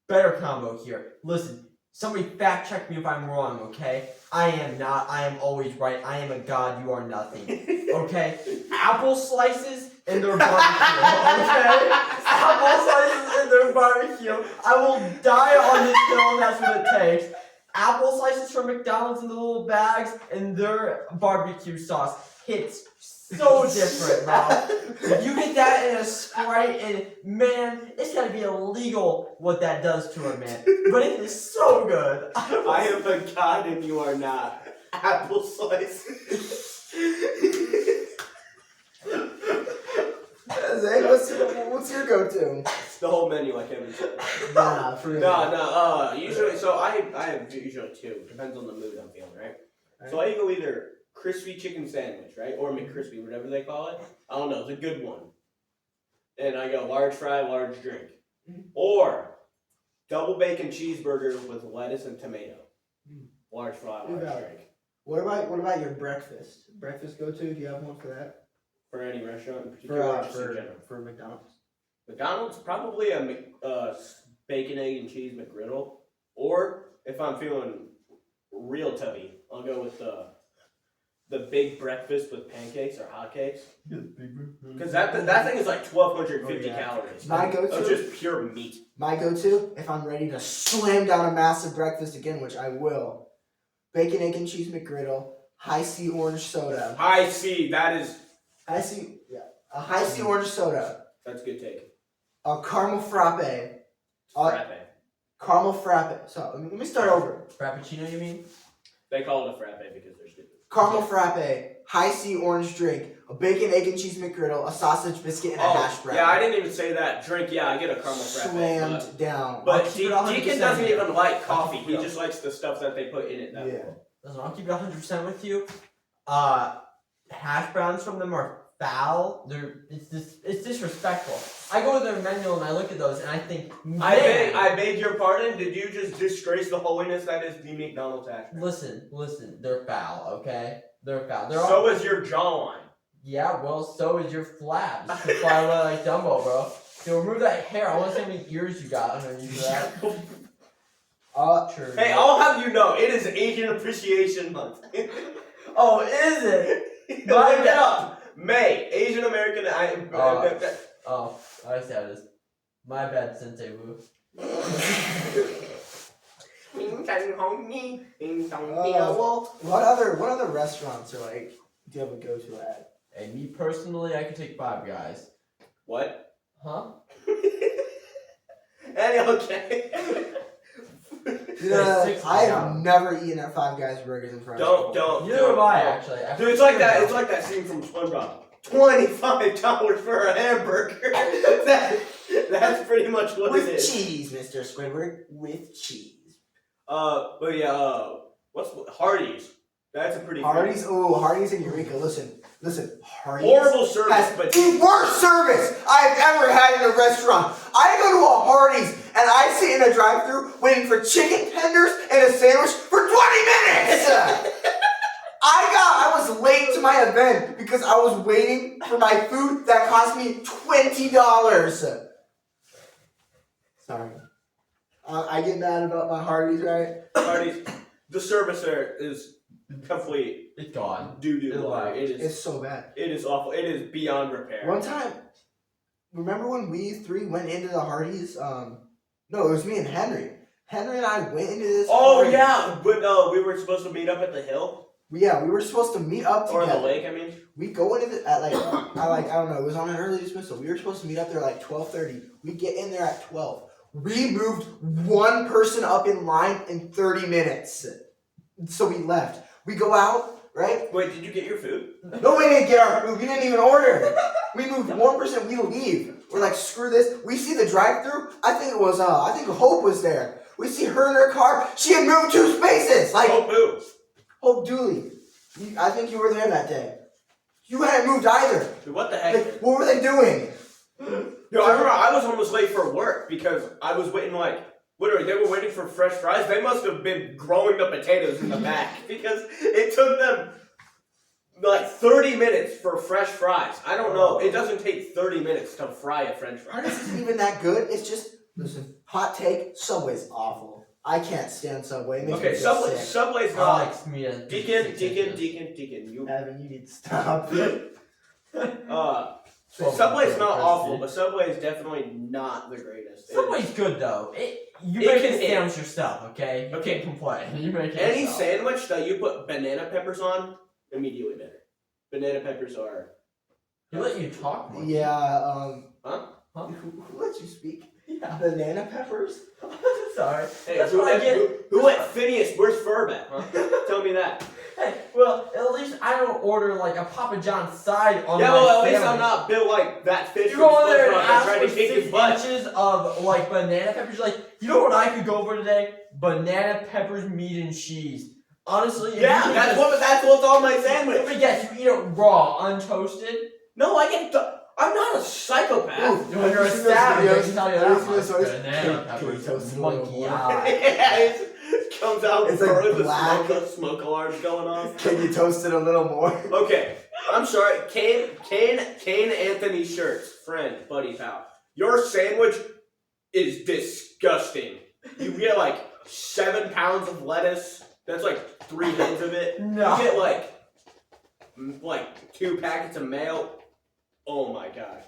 Better combo here. Listen, somebody fact check me if I'm wrong, okay? I am not. I am always right. I am a god. You are nothing. Okay? Apple slices and their barbecue. Okay? Apple slices and their barbecue. I will die on this hill if that's what it takes. Apple slices from McDonald's in the little bags and their barbecue sauce hits so different, bro. You get that in a Sprite, and man, it's gotta be illegal what that does to a man. But it is so good. I am a god and you are not. Apple slice. Zay, what's your go-to? The whole menu, like Kevin said. Nah, for real. No. Usually, so I have usually two. Depends on the mood I'm feeling, right? So I go either crispy chicken sandwich, right, or McCrispy, whatever they call it. I don't know. It's a good one. And I go large fry, large drink, or double bacon cheeseburger with lettuce and tomato. Large fry, large Yeah. drink. What about your breakfast? Breakfast go-to? Do you have one for that? For any restaurant in particular, or just in general. For McDonald's. McDonald's, probably a bacon, egg, and cheese McGriddle. Or if I'm feeling real tubby, I'll go with the big breakfast with pancakes or hotcakes. Because that thing is like 1,250 Oh, yeah. calories. My Of go-to. just pure meat. My go-to, if I'm ready to slam down a massive breakfast again, which I will, bacon, egg, and cheese McGriddle, high C orange soda. High C, that is, High C, yeah, a high C orange soda, that's a good take. a caramel frappe, Frappe. caramel frappe. So let me start over. Frappuccino, you mean? They call it a frappe because they're stupid. caramel frappe, high C orange drink, a bacon, egg, and cheese McGriddle, a sausage biscuit, and a hash brown. Yeah, I didn't even say that. Drink, yeah, I get a caramel frappe. Slammed down. But I'll keep it 100% Deacon doesn't here. even like coffee. I'll He keep it just likes the stuff that they put in it. That Yeah. Listen, I'll keep it 100% with you. Hash browns from them are foul. It's disrespectful. I go to their menu and I look at those and I think, man. I beg your pardon. Did you just disgrace the holiness that is the McDonald's hash brown? Listen. They're foul, okay? They're foul. So is your jawline. Yeah, well, so is your flabs. That's why I look like Dumbo, bro. So remove that hair. I want to see how many ears you got underneath that. True. Hey, I'll have you know, it is Asian Appreciation Month. Oh, is it? Look it up. May, Asian American. Oh, I see how it is. My bad, Sensei Wu. What other restaurants are like? Do you have a go-to at? Hey, me personally, I could take Five Guys. What? Huh? Okay. I have never eaten at Five Guys Burgers in front of Don't. Neither have I, actually. Dude, it's like that. It's like that scene from SpongeBob. $25 for a hamburger. That's pretty much what with it is. cheese, Mr. Squidward. With cheese. But yeah. What's Hardee's? That's a pretty. Hardee's. Oh, Hardee's in Eureka. Listen. Hardee's Horrible service, has but the worst service I've ever had in a restaurant. I go to a Hardee's and I sit in a drive-thru waiting for chicken tenders and a sandwich for 20 minutes. I was late to my event because I was waiting for my food that cost me $20. Sorry. I get mad about my Hardee's, right? Hardee's, the service there is complete It's gone. doo-doo. Like, It's so bad. It is awful. It is beyond repair. One time, remember when we three went into the Hardee's? No, it was me and Henry. Henry and I went into this. Oh Hardee's. yeah, but we were supposed to meet up at the hill Yeah, we were supposed to meet up or together. the lake. I mean, We go into the, at I don't know, it was on an early dismissal. We were supposed to meet up there like 12:30. We get in there at 12. We moved one person up in line in 30 minutes. So we left. We go out, right? wait, did you get your food? No, we didn't get our food. We didn't even order. We moved 1%. We leave. We're like, screw this. We see the drive-thru. I think Hope was there. We see her in her car. She had moved 2 spaces. Like, Oh, boo. Hope Dooley. I think you were there that day. You hadn't moved either. Dude, what the heck? Like, what were they doing? Yo, I remember I was almost late for work because I was waiting literally, they were waiting for fresh fries. They must have been growing the potatoes in the back because it took them 30 minutes for fresh fries. I don't know. It doesn't take 30 minutes to fry a French fry. Hardee's isn't even that good. It's just, listen, hot take, Subway's awful. I can't stand Subway. It makes me Okay, feel sick. Subway's not. Alex, me a Deacon. You. Evan, you need to stop. Subway's not awful, but Subway is definitely not the greatest. Subway's good though. You It make can a hit. sandwich yourself, okay? You Okay. can't complain. You make it Any yourself. sandwich that you put banana peppers on, immediately better. Banana peppers are. He let you talk more. Yeah, Huh? who let you speak? Yeah. Banana peppers? Sorry. Hey, That's what I get. who let Phineas? Where's Furbat? Huh? Tell me that. Hey, well, at least I don't order like a Papa John's side on Yeah, my well, at least sandwich. I'm not built like that fish You from go in there and SpongeBob and ask try for to kick 6 his butt. inches of like banana peppers. You're like, you know what I could go for today? Banana peppers, meat, and cheese. Honestly, if Yeah, you that's what's on my sandwich. But yes, you eat it raw, untoasted. No, I'm not a psychopath. When you're a Have you seen those savage, I videos? can tell you Have you that seen those much. videos? Banana Can you peppers, toast it a little monkey more? eye. Yeah, it comes out It's like further, black. the smoke alarm's going off. Can you toast it a little more? Okay, I'm sorry. Kane Anthony Shirts, friend, buddy, pal. Your sandwich is disgusting. You get 7 pounds of lettuce. That's 3 heads of it. No. You get 2 packets of mayo. Oh my gosh,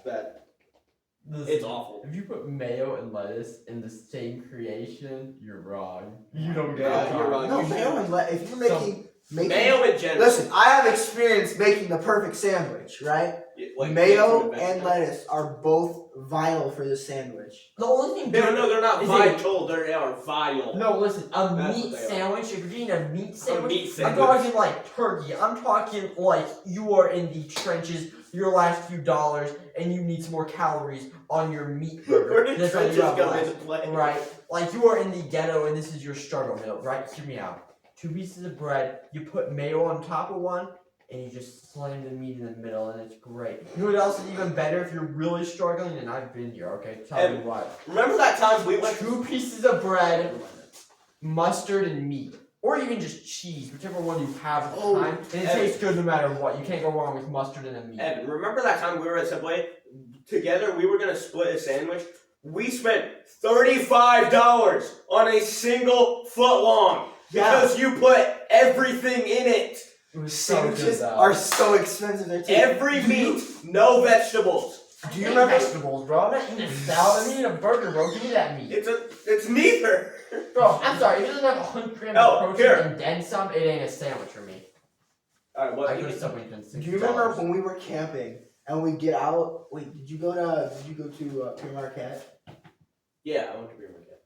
it's awful. If you put mayo and lettuce in the same creation, you're wrong. You don't get Yeah, it. you're wrong. No, You mayo and if you're making Mayo in general. listen, I have experience making the perfect sandwich, right? Like Mayo vegetable. and lettuce are both vital for this sandwich. The only thing. No, they're not Is vital. They are vital. No, listen. A That's meat what they are. sandwich. If you're getting a meat sandwich, meat I'm sandwich. talking like turkey. I'm talking like you are in the trenches. Your last few dollars, and you need some more calories on your meat burger. Where did That's how you trenches have come less. into play? Right. Like you are in the ghetto, and this is your struggle meal. Right. Hear me out. 2 pieces of bread. You put mayo on top of one. And you just slam the meat in the middle, and it's great. You know what else is even better if you're really struggling? And I've been here, okay? Tell me what. Remember that time we went 2 pieces of bread, mustard, and meat. Or even just cheese, whichever one you have at the time. And it tastes good no matter what. You can't go wrong with mustard and a meat. Evan, remember that time we were at Subway? Together, we were going to split a sandwich. We spent $35 on a single foot long. Because you put everything in it. It was so good, Sandwiches though. are so expensive. They're too. Every meat, no vegetables. Do you remember vegetables, bro? I'm not eating a salad. I'm eating a burger, bro. Give me that meat. It's neither. Bro, I'm sorry. If it doesn't have 100 grams Oh, of protein here. and then some, it ain't a sandwich for me. Alright, what? I go to Subway and spend $60. Do you remember when we were camping and we get out? Wait, did you go to Pure Marquette? Yeah, I want to be with that.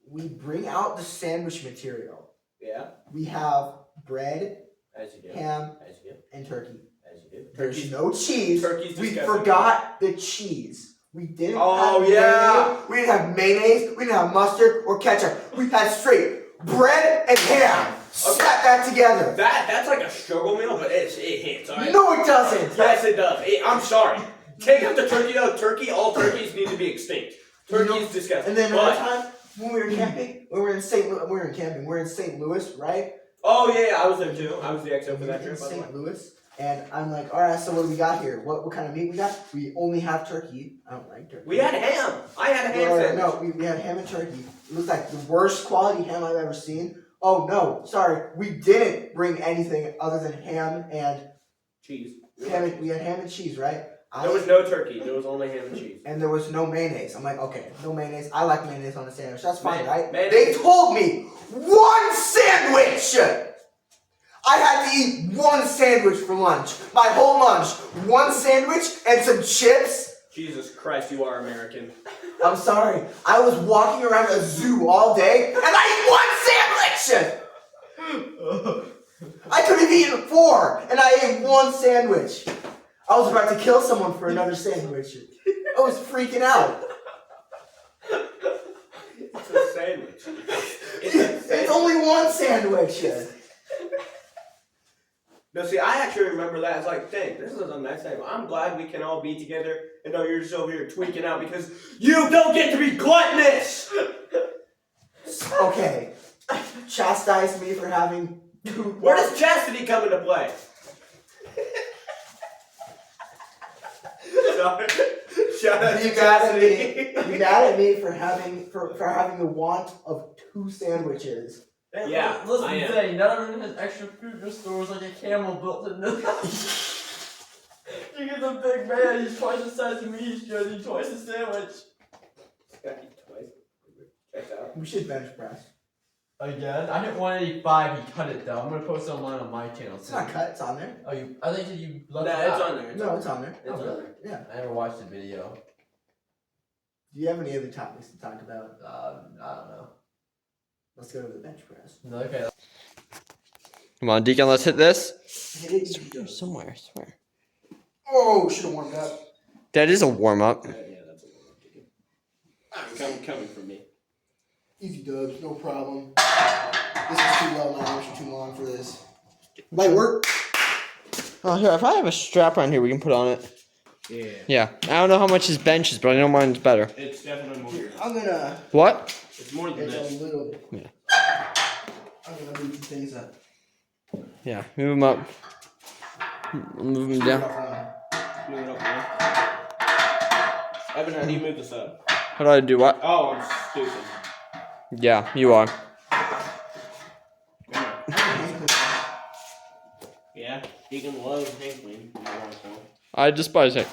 We bring out the sandwich material. Yeah, We have bread, as you do. ham, As you do. and turkey. As you do. There's no cheese. Turkey's We disgusting. forgot the cheese. We didn't Oh, have yeah. mayonnaise. We didn't have mayonnaise. We didn't have mustard or ketchup. We had straight bread and ham. Slap that together. That's like a struggle meal, but it hits, alright? No, it doesn't. Yes, it does. I'm sorry. Take out the turkey though. All turkeys need to be extinct. Turkey is disgusting. And then another But- time when we were camping, we're in St. Louis, right? Oh yeah, I was there too. I was the XO for that in trip, by the way. St. Louis, and I'm like, all right, so what do we got here? What kind of meat we got? We only have turkey. I don't like turkey. We had ham. I had a ham sandwich. No, we had ham and turkey. It was like the worst quality ham I've ever seen. Oh no, sorry, we didn't bring anything other than ham and Cheese. we had ham and cheese, right? There was no turkey. There was only ham and cheese. And there was no mayonnaise. I'm like, okay, no mayonnaise. I like mayonnaise on a sandwich. That's fine, right? Mayonnaise. They told me one sandwich. I had to eat one sandwich for lunch. My whole lunch, one sandwich and some chips. Jesus Christ, you are American. I'm sorry. I was walking around a zoo all day and I ate one sandwich. I could have eaten 4 and I ate one sandwich. I was about to kill someone for another sandwich. I was freaking out. It's a sandwich. It's a sandwich. It's only one sandwich. No, see, I actually remember that. It's like, dang, this is a nice time. I'm glad we can all be together. And no, you're just over here tweaking out because you don't get to be gluttonous. Okay. Chastise me for having 2. Where does chastity come into play? Sorry. Shout out Be to mad at me. chastity. Be mad at me for having the want of 2 sandwiches. Yeah, Listen, I am. Zay, none of them has extra food in the stores like a camel built in the You get the big man, he's twice the size of me, he's gonna eat twice the sandwich. Check out. We should bench press. Again? I hit 185, he cut it though. I'm gonna post it online on my channel. It's not cut. It's on there. Oh, I think that you No, left it it's out. on there. No, it's on there. It's Oh, on really? there. Yeah. I never watched the video. Do you have any other topics to talk about? I don't know. Let's go to the bench press. No, okay. Come on, Deacon, let's hit this. Somewhere, I swear. Oh, should have warmed up. That is a warm up. Yeah, that's a little ticket. Coming from me. Easy dubs, no problem. This is too low, my arms are too long for this. Might work. Oh, here, if I have a strap on here, we can put on it. Yeah. Yeah. I don't know how much his bench is, but I know mine's better. It's definitely more. I'm gonna. What? It's more than It's this. a little. Yeah. I'm gonna move some things up. Yeah, move him up. Move him down. Move it up there. Evan, how do you move this up? How do I do what? Oh, I'm stupid. Yeah, you are. Come on. Yeah, Deacon loves hand clean. I despise it.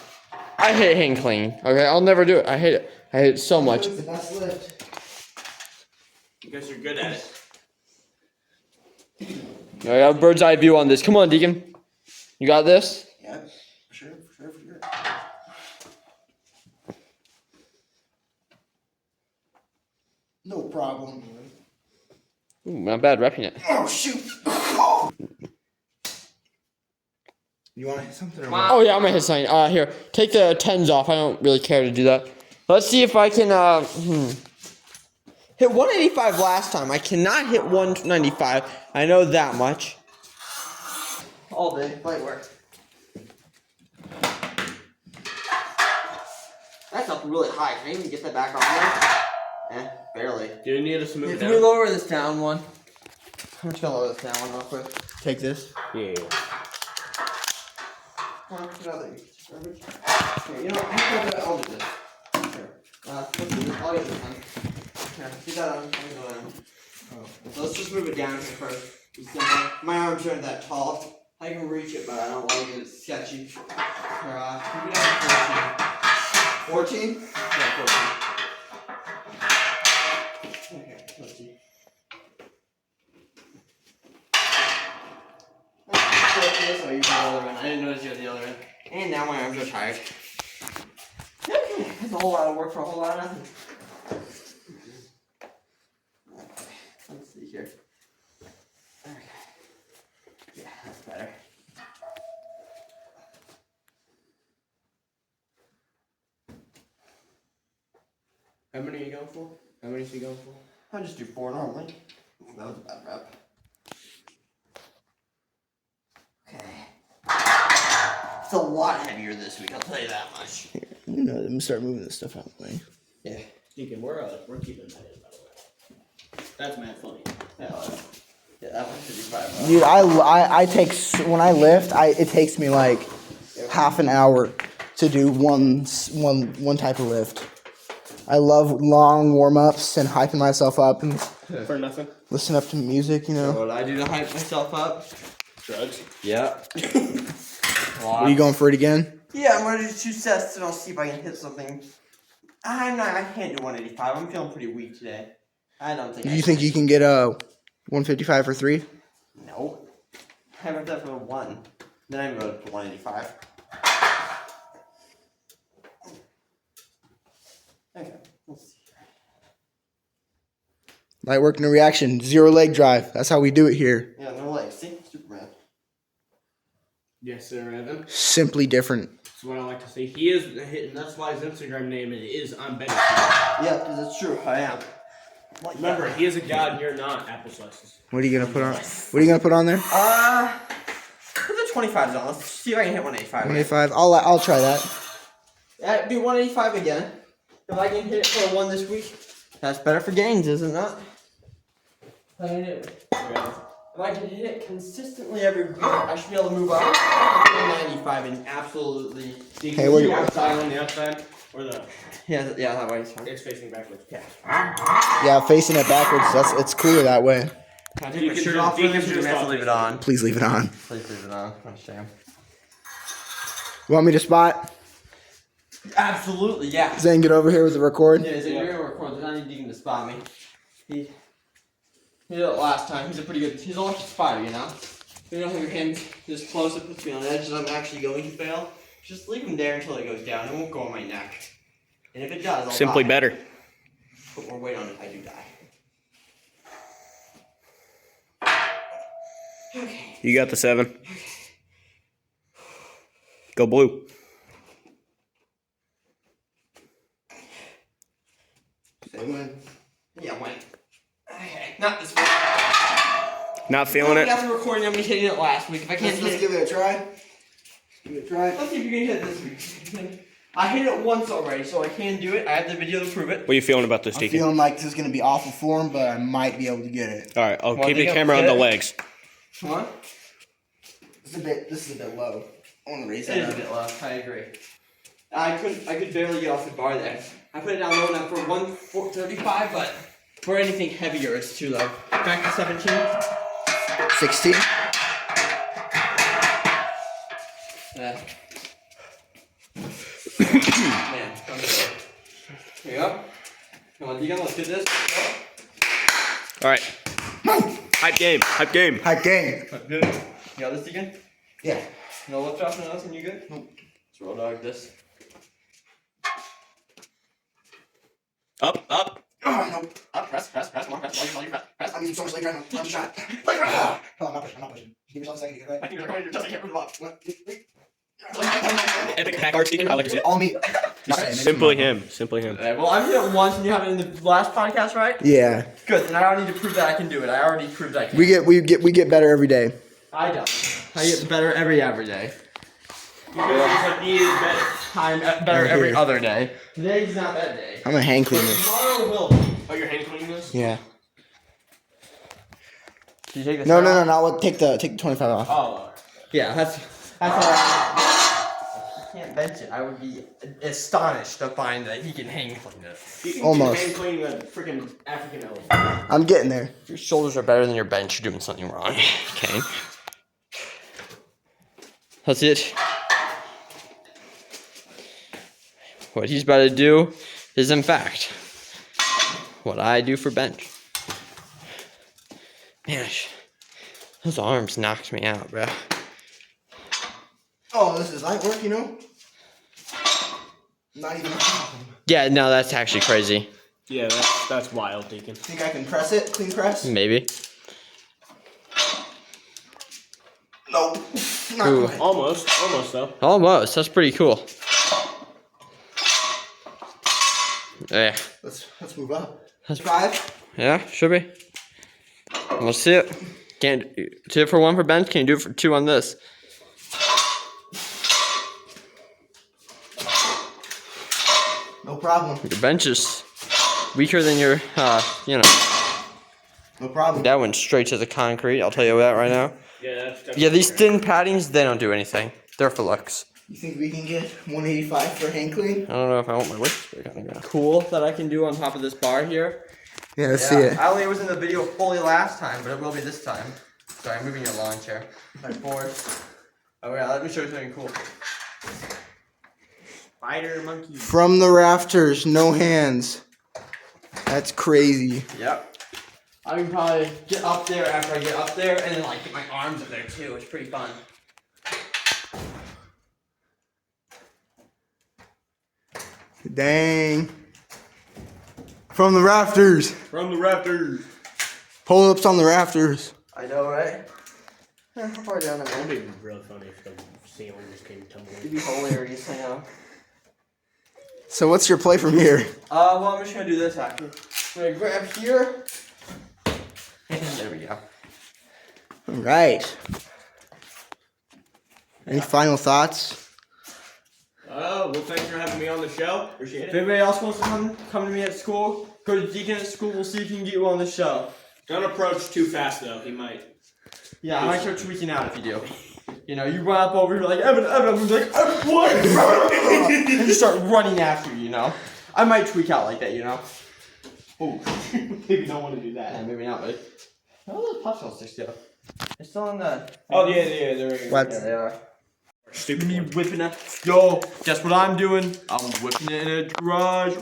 I hate hand cleaning. Okay, I'll never do it. I hate it. I hate it so much. That's lift. I guess you're good at it. I got a bird's eye view on this. Come on, Deacon. You got this? Yeah, for sure. No problem. Ooh, not bad repping it. Oh shoot! You want to hit something or what? Oh yeah, I'm gonna hit something. Here, take the 10s off. I don't really care to do that. Let's see if I can hit 185 last time. I cannot hit 195. I know that much. All day, light work. That's up really high. Can I even get that back on there? Barely. Do you need us to move it Can we down? lower this down one? I'm just gonna lower this down one real quick. Take this. Yeah. Another. Here, you know, I'll do this. Here. Let's do this. I'll get this one. Here, get that on. I'll go down. So let's just move it down here first. My arms aren't that tall. I can reach it, but I don't like it. It's sketchy. Here, move it down to 14. 14? Yeah, 14. Okay, let's see. So you got the other end. I didn't notice you had the other end. And now my arms are tired. That's a whole lot of work for a whole lot of nothing. Let's see here. Okay. Yeah, that's better. How many are you going for? How many is he going for? I'll just do 4 normally. That was a bad rep. Okay. It's a lot heavier this week, I'll tell you that much. You know, let me start moving this stuff out of the way. Yeah. Deacon, we're keeping that in, by the way. That's mad funny. Yeah, that one should be 5. Dude, I take when I lift, it takes me like half an hour to do one type of lift. I love long warm ups and hyping myself up and For nothing. listen up to music, you know. What I do to hype myself up? Drugs. Yeah. Are you going for it again? Yeah, I'm gonna do 2 sets and I'll see if I can hit something. I can't do 185. I'm feeling pretty weak today. I don't think. Do you think you can get a 155 for 3? No. I haven't done for 1. Then I'm going to 185. Okay, let's see. Light work, no reaction, 0 leg drive. That's how we do it here. Yeah, no legs. See? Superman. Yes, sir, Evan. Simply different. That's what I like to see. He is hitting. That's why his Instagram name is I'm better. Yeah, because it's true. I am. Like Remember, he is a god and you're not. Apple slices. What are you gonna put on? What are you gonna put on there? Put the 25s on. Let's see if I can hit 185. 185. I'll try that. Yeah, do 185 again. If I can hit it for a 1 this week, that's better for gains, is it not? If I can hit it consistently every week, I should be able to move up to 95 and absolutely. Hey, what you you- outside on the outside or the? Yeah, that way it's fine. It's facing backwards. Yeah. Yeah, facing it backwards. It's cooler that way. Can I You take my can shirt just- off you for can this or do just I have to off leave it this. on? Please leave it on. Please leave it on. Oh, shame. You want me to spot? Absolutely, yeah. Zane, get over here with the record. Yeah, so you're gonna record. There's not any Deacon to spot me. He did it last time. He's a pretty good. He's a lucky spotter, you know. You don't have your hands this close. It puts me on edge, and I'm actually going to fail. Just leave him there until it goes down. It won't go on my neck. And if it does, I'll Simply die. better. Put more weight on it. I do die. Okay. You got the 7. Go blue. Say when. Yeah, when. Okay. Not this week. Not feeling it. After recording, I'm hitting it last week. If I can't hit it. give it a try. Give it a try. Let's see if you can hit it this week. I hit it once already, so I can do it. I have the video to prove it. What are you feeling about this, I'm Deacon? feeling like this is gonna be awful form, but I might be able to get it. All right, I'll Well, keep the Deacon, camera on hit the it. legs. Come on. This is a bit low. I want to raise It is a bit low. I agree. I could barely get off the bar there. I put it down low enough for 135, but for anything heavier, it's too low. Back to 17. 16. Yeah. Man, come here. Here you go. Come on, Deacon, let's do this. All right. Hype game. Hype game. High game. Good. You got this, Deacon? Yeah. No lift off, no nothing, you good? Nope. Let's roll dog this. Up, up. Oh, no. Up, press, come on, press. I'm using so much leg right now. One shot. Oh, I'm not pushing. Give yourself a second to get it right. I think you're right, I can't move up. Epic hack art Deacon. I like it. All me. Simply him. Well, I've done it once, and you have it in the last podcast, right? Yeah. Good. Then I don't need to prove that I can do it. I already proved I can. We get better every day. I don't. I get better every day. I'm better every other day. Today's not that day. I'm a hand cleaner. Tomorrow will be. Oh, you're hand cleaning this? Yeah. Did you take this? No, no. Take the 25 off. Oh. Yeah, that's all right. I can't bench it. I would be astonished to find that he can hang clean it. Almost. Hand cleaning a freaking African elephant. I'm getting there. If your shoulders are better than your bench, you're doing something wrong. Okay. That's it. What he's about to do is, in fact, what I do for bench. Man, those arms knocked me out, bro. Oh, this is light work, you know? Not even a problem. Yeah, no, that's actually crazy. Yeah, that's wild, Deacon. Think I can press it? Clean press? Maybe. Nope. Not Ooh. quite. Almost though. Almost. That's pretty cool. Yeah. Let's move up. That's- 5. Yeah, should be. Let's see it. Can't do it for 1 for bench. Can you do it for 2 on this? No problem. Your bench is weaker than your, No problem. that went straight to the concrete. I'll tell you that right now. Yeah, that's Yeah, these thin paddings, they don't do anything. They're for looks. You think we can get 185 for hand clean? I don't know if I want my weights back on the ground. Cool that I can do on top of this bar here. Yeah, let's see it. I only was in the video fully last time, but it will be this time. Sorry, I'm moving your lawn chair. My board. Oh yeah, let me show you something cool. Spider monkey. From the rafters, no hands. That's crazy. Yep. I can probably get up there after I get up there, and then like get my arms up there too. It's pretty fun. Dang. From the rafters. from the Raptors. Pull ups on the rafters. I know, right? How far down am I? That'd be really funny if the ceiling just came tumbling. It'd be hilarious, I know. So what's your play from here? Well, I'm just gonna do this actually. I'm gonna grab here. There we go. All right. Any final thoughts? Oh, well, thanks for having me on the show. Appreciate If it. anybody else wants to come to me at school, go to Deacon at school. We'll see if you can get you on the show. Don't approach too fast, though. He might. Yeah, I might start tweaking out if you do. You know, you run up over here like Evan, I'm like, what? And just start running after you, you know. I might tweak out like that, you know. Oh, maybe don't want to do that. Yeah, maybe not, but. How are those popsicle sticks go? They're still in the. Oh, yeah, they're right here. What? Yeah, they are. Stupid Me one. whipping it. Yo, guess what I'm doing? I'm whipping it in a garage.